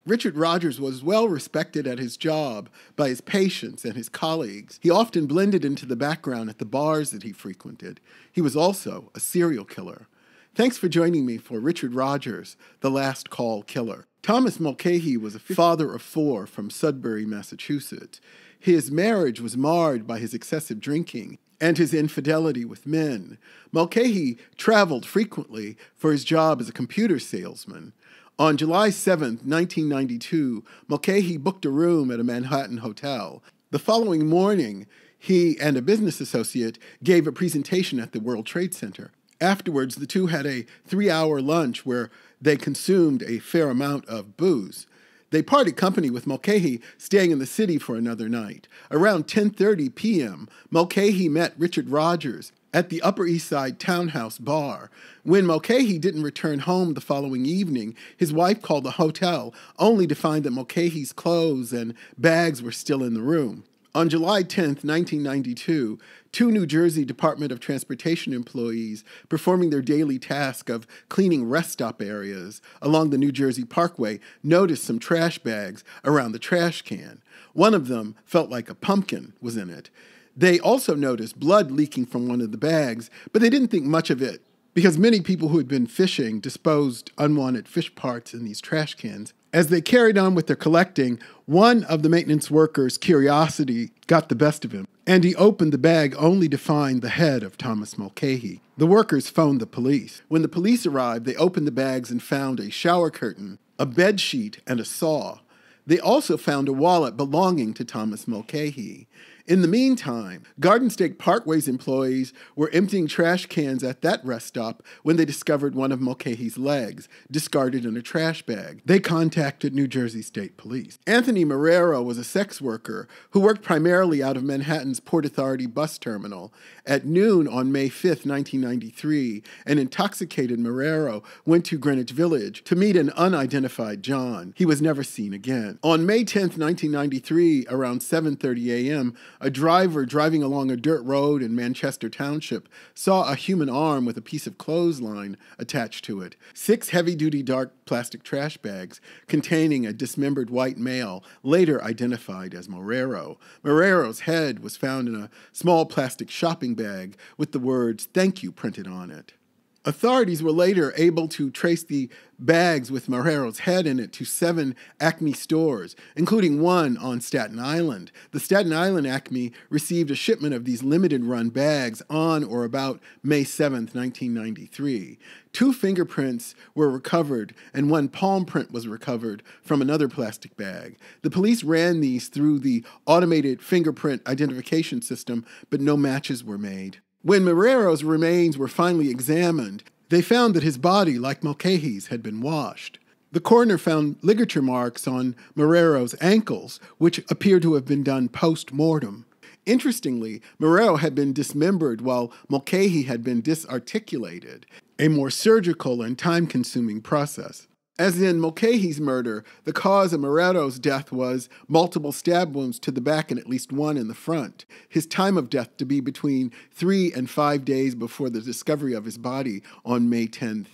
Richard Rogers was well respected at his job by his patients and his colleagues. He often blended into the background at the bars that he frequented. He was also a serial killer. Thanks for joining me for Richard Rogers, The Last Call Killer. Thomas Mulcahy was a father of 4 from Sudbury, Massachusetts. His marriage was marred by his excessive drinking and his infidelity with men. Mulcahy traveled frequently for his job as a computer salesman. On July 7, 1992, Mulcahy booked a room at a Manhattan hotel. The following morning, he and a business associate gave a presentation at the World Trade Center. Afterwards, the two had a 3-hour lunch where they consumed a fair amount of booze. They parted company with Mulcahy staying in the city for another night. Around 10:30 p.m., Mulcahy met Richard Rogers at the Upper East Side Townhouse Bar. When Mulcahy didn't return home the following evening, his wife called the hotel, only to find that Mulcahy's clothes and bags were still in the room. On July 10, 1992, 2 New Jersey Department of Transportation employees performing their daily task of cleaning rest stop areas along the New Jersey Parkway noticed some trash bags around the trash can. One of them felt like a pumpkin was in it. They also noticed blood leaking from one of the bags, but they didn't think much of it because many people who had been fishing disposed unwanted fish parts in these trash cans. As they carried on with their collecting, one of the maintenance workers' curiosity got the best of him, and he opened the bag only to find the head of Thomas Mulcahy. The workers phoned the police. When the police arrived, they opened the bags and found a shower curtain, a bed sheet, and a saw. They also found a wallet belonging to Thomas Mulcahy. In the meantime, Garden State Parkway's employees were emptying trash cans at that rest stop when they discovered one of Mulcahy's legs, discarded in a trash bag. They contacted New Jersey State Police. Anthony Marrero was a sex worker who worked primarily out of Manhattan's Port Authority bus terminal. At noon on May 5, 1993, an intoxicated Marrero went to Greenwich Village to meet an unidentified John. He was never seen again. On May 10, 1993, around 7:30 a.m., a driver driving along a dirt road in Manchester Township saw a human arm with a piece of clothesline attached to it. 6 heavy-duty dark plastic trash bags containing a dismembered white male, later identified as Marrero. Marrero's head was found in a small plastic shopping bag with the words "Thank you" printed on it. Authorities were later able to trace the bags with Marrero's head in it to 7 Acme stores, including one on Staten Island. The Staten Island Acme received a shipment of these limited-run bags on or about May 7, 1993. 2 fingerprints were recovered, and 1 palm print was recovered from another plastic bag. The police ran these through the automated fingerprint identification system, but no matches were made. When Marrero's remains were finally examined, they found that his body, like Mulcahy's, had been washed. The coroner found ligature marks on Marrero's ankles, which appeared to have been done post-mortem. Interestingly, Marrero had been dismembered while Mulcahy had been disarticulated, a more surgical and time-consuming process. As in Mulcahy's murder, the cause of Marrero's death was multiple stab wounds to the back and at least 1 in the front. His time of death to be between 3 and 5 days before the discovery of his body on May 10th.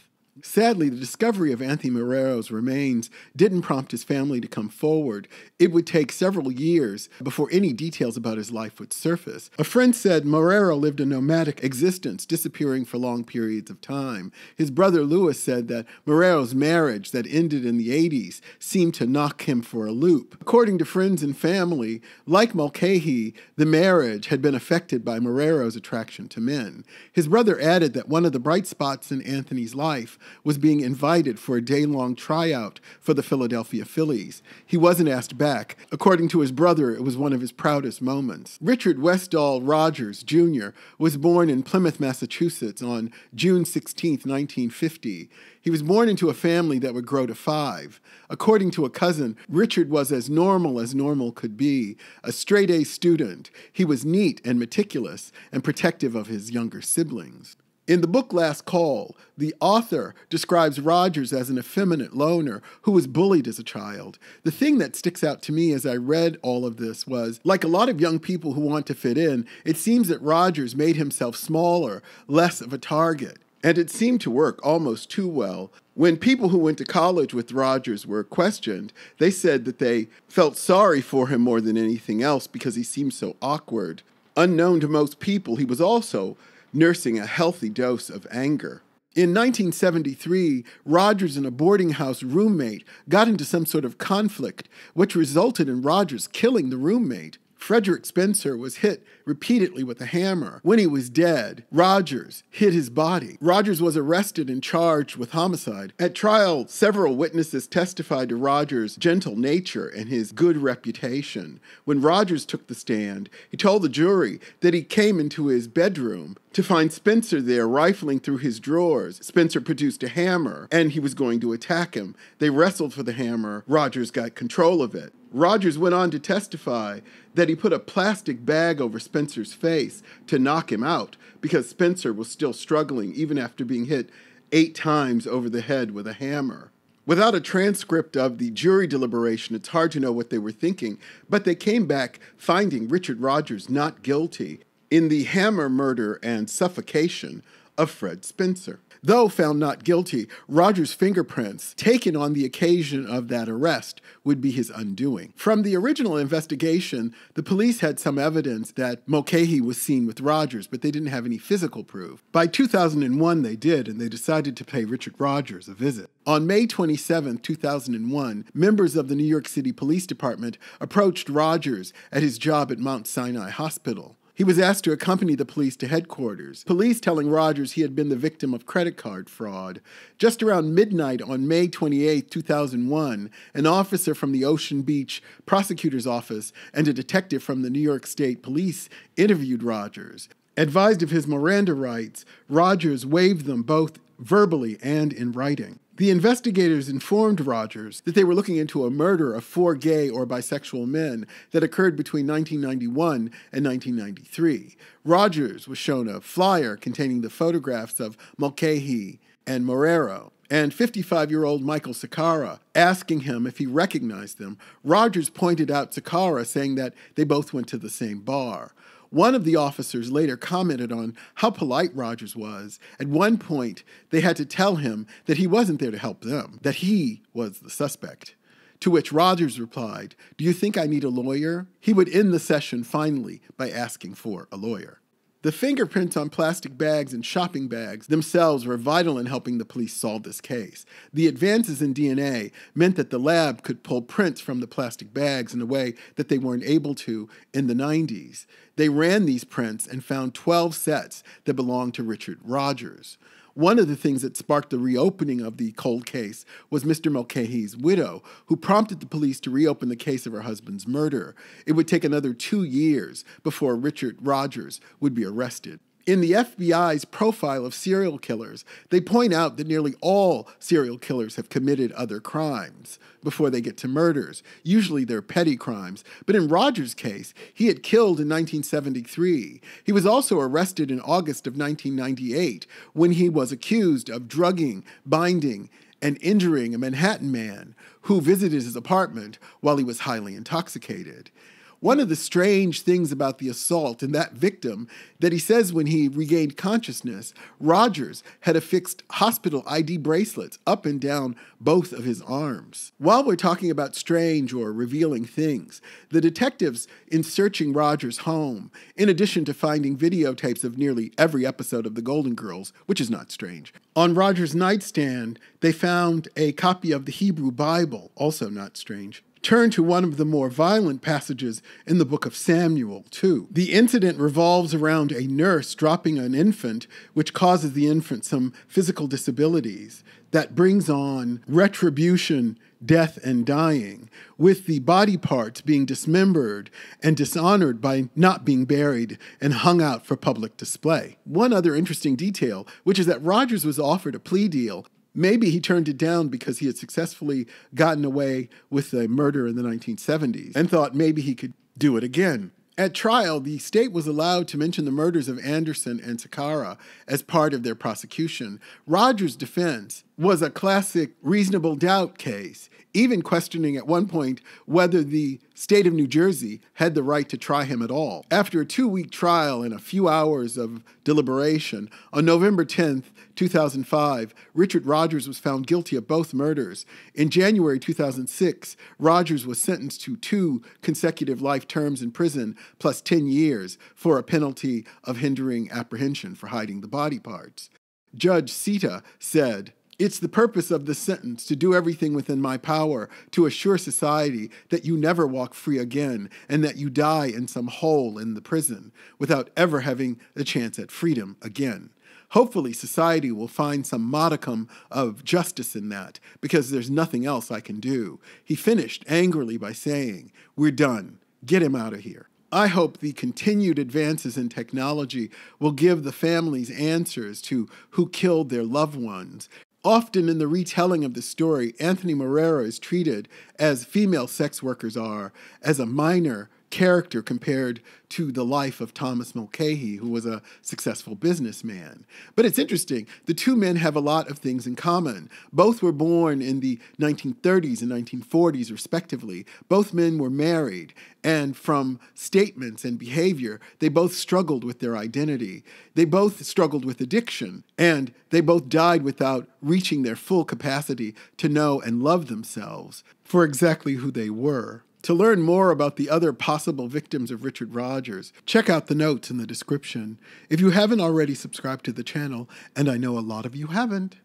Sadly, the discovery of Anthony Marrero's remains didn't prompt his family to come forward. It would take several years before any details about his life would surface. A friend said Marrero lived a nomadic existence, disappearing for long periods of time. His brother Louis said that Marrero's marriage that ended in the 80s seemed to knock him for a loop. According to friends and family, like Mulcahy, the marriage had been affected by Marrero's attraction to men. His brother added that one of the bright spots in Anthony's life was being invited for a day-long tryout for the Philadelphia Phillies. He wasn't asked back. According to his brother, it was one of his proudest moments. Richard Westall Rogers, Jr. was born in Plymouth, Massachusetts on June 16, 1950. He was born into a family that would grow to 5. According to a cousin, Richard was as normal could be, a straight-A student. He was neat and meticulous and protective of his younger siblings. In the book Last Call, the author describes Rogers as an effeminate loner who was bullied as a child. The thing that sticks out to me as I read all of this was, like a lot of young people who want to fit in, it seems that Rogers made himself smaller, less of a target. And it seemed to work almost too well. When people who went to college with Rogers were questioned, they said that they felt sorry for him more than anything else because he seemed so awkward. Unknown to most people, he was also nursing a healthy dose of anger. In 1973, Rogers and a boarding house roommate got into some sort of conflict, which resulted in Rogers killing the roommate. Frederick Spencer was hit repeatedly with a hammer. When he was dead, Rogers hid his body. Rogers was arrested and charged with homicide. At trial, several witnesses testified to Rogers' gentle nature and his good reputation. When Rogers took the stand, he told the jury that he came into his bedroom to find Spencer there rifling through his drawers. Spencer produced a hammer, and he was going to attack him. They wrestled for the hammer. Rogers got control of it. Rogers went on to testify that he put a plastic bag over Spencer's face to knock him out because Spencer was still struggling even after being hit 8 times over the head with a hammer. Without a transcript of the jury deliberation, it's hard to know what they were thinking, but they came back finding Richard Rogers not guilty in the hammer murder and suffocation of Fred Spencer. Though found not guilty, Rogers' fingerprints taken on the occasion of that arrest would be his undoing. From the original investigation, the police had some evidence that Mulcahy was seen with Rogers, but they didn't have any physical proof. By 2001, they did, and they decided to pay Richard Rogers a visit. On May 27, 2001, members of the New York City Police Department approached Rogers at his job at Mount Sinai Hospital. He was asked to accompany the police to headquarters, police telling Rogers he had been the victim of credit card fraud. Just around midnight on May 28, 2001, an officer from the Ocean Beach prosecutor's office and a detective from the New York State Police interviewed Rogers. Advised of his Miranda rights, Rogers waived them both verbally and in writing. The investigators informed Rogers that they were looking into a murder of 4 gay or bisexual men that occurred between 1991 and 1993. Rogers was shown a flyer containing the photographs of Mulcahy and Marrero and 55-year-old Michael Sakara, asking him if he recognized them. Rogers pointed out Sakara, saying that they both went to the same bar. One of the officers later commented on how polite Rogers was. At one point, they had to tell him that he wasn't there to help them, that he was the suspect. To which Rogers replied, "Do you think I need a lawyer?" He would end the session finally by asking for a lawyer. The fingerprints on plastic bags and shopping bags themselves were vital in helping the police solve this case. The advances in DNA meant that the lab could pull prints from the plastic bags in a way that they weren't able to in the 90s. They ran these prints and found 12 sets that belonged to Richard Rogers. One of the things that sparked the reopening of the cold case was Mr. Mulcahy's widow, who prompted the police to reopen the case of her husband's murder. It would take another 2 years before Richard Rogers would be arrested. In the FBI's profile of serial killers, they point out that nearly all serial killers have committed other crimes before they get to murders. Usually they're petty crimes. But in Rogers' case, he had killed in 1973. He was also arrested in August of 1998 when he was accused of drugging, binding, and injuring a Manhattan man who visited his apartment while he was highly intoxicated. One of the strange things about the assault and that victim that he says when he regained consciousness, Rogers had affixed hospital ID bracelets up and down both of his arms. While we're talking about strange or revealing things, the detectives in searching Rogers' home, in addition to finding videotapes of nearly every episode of The Golden Girls, which is not strange, on Rogers' nightstand, they found a copy of the Hebrew Bible, also not strange. Turn to one of the more violent passages in the book of Samuel, too. The incident revolves around a nurse dropping an infant, which causes the infant some physical disabilities that brings on retribution, death, and dying, with the body parts being dismembered and dishonored by not being buried and hung out for public display. One other interesting detail, which is that Rogers was offered a plea deal. Maybe he turned it down because he had successfully gotten away with a murder in the 1970s and thought maybe he could do it again. At trial, the state was allowed to mention the murders of Anderson and Sakara as part of their prosecution. Rogers' defense was a classic reasonable doubt case, even questioning at one point whether the state of New Jersey had the right to try him at all. After a 2-week trial and a few hours of deliberation, on November 10th, 2005, Richard Rogers was found guilty of both murders. In January 2006, Rogers was sentenced to 2 consecutive life terms in prison plus 10 years for a penalty of hindering apprehension for hiding the body parts. Judge Sita said, "It's the purpose of this sentence to do everything within my power to assure society that you never walk free again and that you die in some hole in the prison without ever having a chance at freedom again. Hopefully society will find some modicum of justice in that, because there's nothing else I can do." He finished angrily by saying, "We're done. Get him out of here." I hope the continued advances in technology will give the families answers to who killed their loved ones. Often in the retelling of the story, Anthony Marrero is treated as female sex workers are, as a minor character compared to the life of Thomas Mulcahy, who was a successful businessman. But it's interesting, the two men have a lot of things in common. Both were born in the 1930s and 1940s, respectively. Both men were married, and from statements and behavior, they both struggled with their identity. They both struggled with addiction, and they both died without reaching their full capacity to know and love themselves for exactly who they were. To learn more about the other possible victims of Richard Rogers, check out the notes in the description. If you haven't already subscribed to the channel, and I know a lot of you haven't,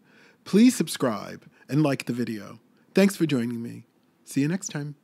please subscribe and like the video. Thanks for joining me. See you next time.